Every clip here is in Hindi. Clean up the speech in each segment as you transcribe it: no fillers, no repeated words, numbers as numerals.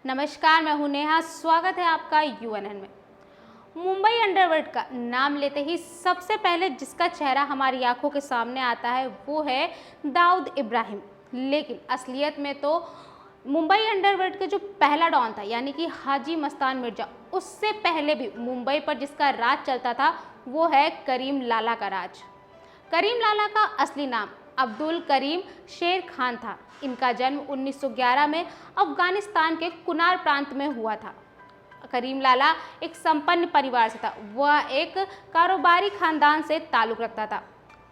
नमस्कार, मैं हूं नेहा। स्वागत है आपका यूएनएन में। मुंबई अंडरवर्ल्ड का नाम लेते ही सबसे पहले जिसका चेहरा हमारी आंखों के सामने आता है वो है दाऊद इब्राहिम। लेकिन असलियत में तो मुंबई अंडरवर्ल्ड के जो पहला डॉन था यानी कि हाजी मस्तान मिर्जा, उससे पहले भी मुंबई पर जिसका राज चलता था वो है करीम लाला का राज। करीम लाला का असली नाम अब्दुल करीम शेर खान था। इनका जन्म 1911 में अफगानिस्तान के कुनार प्रांत में हुआ था। करीम लाला एक संपन्न परिवार से था। वह एक कारोबारी खानदान से ताल्लुक़ रखता था।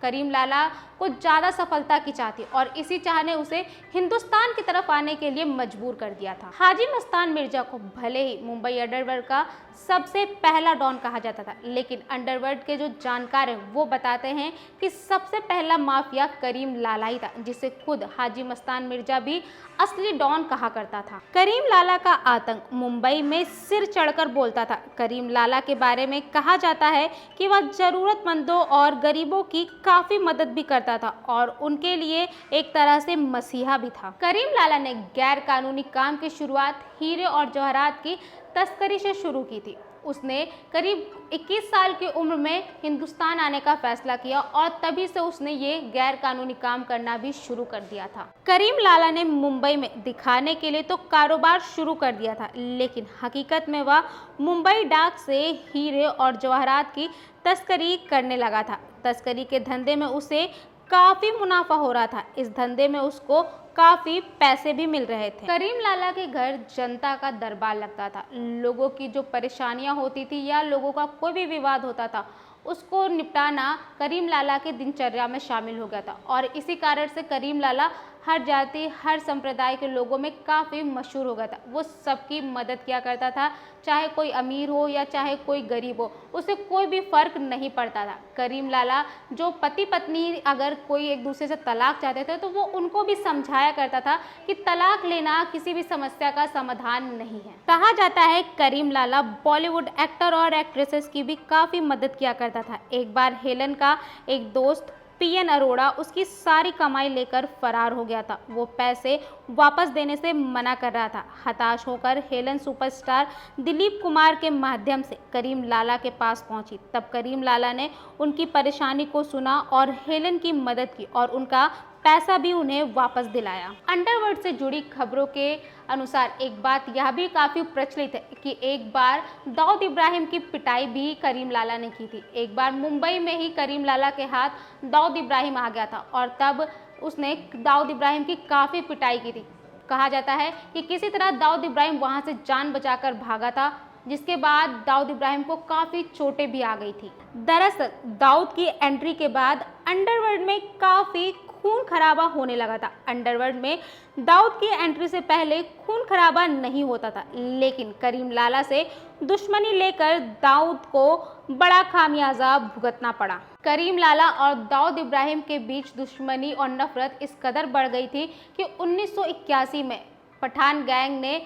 करीम लाला को ज़्यादा सफलता की चाह थी और इसी चाह ने उसे हिंदुस्तान की तरफ आने के लिए मजबूर कर दिया था। हाजी मस्तान मिर्जा को भले ही मुंबई अंडरवर्ल्ड का सबसे पहला डॉन कहा जाता था, लेकिन अंडरवर्ल्ड के जो जानकार हैं वो बताते हैं कि सबसे पहला माफिया करीम लाला ही था, जिसे खुद हाजी मस्तान मिर्जा भी असली डॉन कहा करता था। करीम लाला का आतंक मुंबई में सिर चढ़कर बोलता था। करीम लाला के बारे में कहा जाता है कि वह जरूरतमंदों और गरीबों की काफ़ी मदद भी करता था और उनके लिए एक तरह से मसीहा भी था। करीम लाला ने गैर कानूनी काम की शुरुआत हीरे और जवाहरात की तस्करी से शुरू की थी। उसने करीब 21 साल की उम्र में हिंदुस्तान आने का फैसला किया और तभी से उसने ये गैर कानूनी काम करना भी शुरू कर दिया था। करीम लाला ने मुंबई में दिखाने के लिए तो कारोबार शुरू कर दिया था, लेकिन हकीकत में वह मुंबई डाक से हीरे और जवाहरात की तस्करी करने लगा था। तस्करी के धंधे में उसे काफ़ी मुनाफा हो रहा था। इस धंधे में उसको काफ़ी पैसे भी मिल रहे थे। करीम लाला के घर जनता का दरबार लगता था। लोगों की जो परेशानियां होती थी या लोगों का कोई भी विवाद होता था उसको निपटाना करीम लाला के दिनचर्या में शामिल हो गया था और इसी कारण से करीम लाला हर जाति हर संप्रदाय के लोगों में काफ़ी मशहूर हो गया था। वो सबकी मदद किया करता था, चाहे कोई अमीर हो या चाहे कोई गरीब हो, उसे कोई भी फ़र्क नहीं पड़ता था। करीम लाला जो पति पत्नी अगर कोई एक दूसरे से तलाक चाहते थे तो वो उनको भी समझाया करता था कि तलाक लेना किसी भी समस्या का समाधान नहीं है। कहा जाता है करीम लाला बॉलीवुड एक्टर और एक्ट्रेसेस की भी काफ़ी मदद किया करता था। एक बार हेलन का एक दोस्त पीएन अरोड़ा उसकी सारी कमाई लेकर फरार हो गया था। वो पैसे वापस देने से मना कर रहा था। हताश होकर हेलन सुपरस्टार दिलीप कुमार के माध्यम से करीम लाला के पास पहुंची। तब करीम लाला ने उनकी परेशानी को सुना और हेलन की मदद की और उनका पैसा भी उन्हें वापस दिलाया। अंडरवर्ल्ड से जुड़ी खबरों के अनुसार एक बात यह भी काफ़ी प्रचलित है कि एक बार दाऊद इब्राहिम की पिटाई भी करीम लाला ने की थी। एक बार मुंबई में ही करीम लाला के हाथ दाऊद इब्राहिम आ गया था और तब उसने दाऊद इब्राहिम की काफ़ी पिटाई की थी। कहा जाता है कि किसी तरह दाऊद इब्राहिम वहाँ से जान बचाकर भागा था, जिसके बाद दाऊद इब्राहिम को काफ़ी चोटें भी आ गई थी। दरअसल दाऊद की एंट्री के बाद अंडरवर्ल्ड में काफ़ी खून खराबा होने लगा था। अंडरवर्ल्ड में दाऊद की एंट्री से पहले खून खराबा नहीं होता था, लेकिन करीम लाला से दुश्मनी लेकर दाऊद को बड़ा खामियाजा भुगतना पड़ा। करीम लाला और दाऊद इब्राहिम के बीच दुश्मनी और नफरत इस कदर बढ़ गई थी कि 1981 में पठान गैंग ने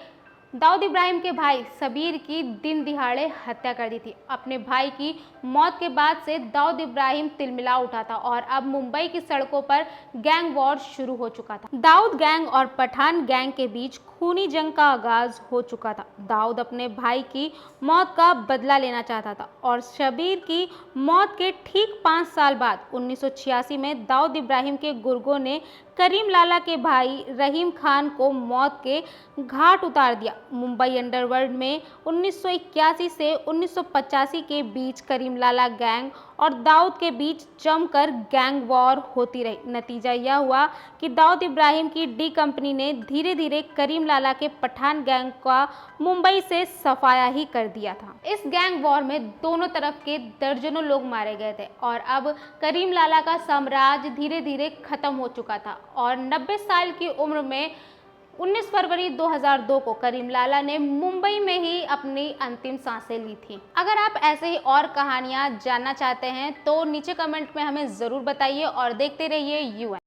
दाऊद इब्राहिम के भाई सबीर की दिन दिहाड़े हत्या कर दी थी। अपने भाई की मौत के बाद से दाऊद इब्राहिम तिलमिला उठा था और अब मुंबई की सड़कों पर गैंग वॉर शुरू हो चुका था। दाऊद गैंग और पठान गैंग के बीच खूनी जंग का आगाज हो चुका था। दाऊद अपने भाई की मौत का बदला लेना चाहता था और शबीर की मौत के ठीक 5 साल बाद 1986 में दाऊद इब्राहिम के गुर्गों ने करीम लाला के भाई रहीम खान को मौत के घाट उतार दिया। मुंबई अंडरवर्ल्ड में 1981 से 1985 के बीच करीम लाला गैंग और दाऊद के बीच जमकर गैंग वॉर होती रही। नतीजा यह हुआ कि दाऊद इब्राहिम की डी कंपनी ने धीरे धीरे करीम लाला के पठान गैंग का मुंबई से सफाया ही कर दिया था। इस गैंग वॉर में दोनों तरफ के दर्जनों लोग मारे गए थे और अब करीम लाला का साम्राज्य धीरे धीरे खत्म हो चुका था और 90 साल की उम्र में 19 फरवरी 2002 को करीम लाला ने मुंबई में ही अपनी अंतिम सांसें ली थी। अगर आप ऐसे ही और कहानियां जानना चाहते हैं तो नीचे कमेंट में हमें ज़रूर बताइए और देखते रहिए यूएन।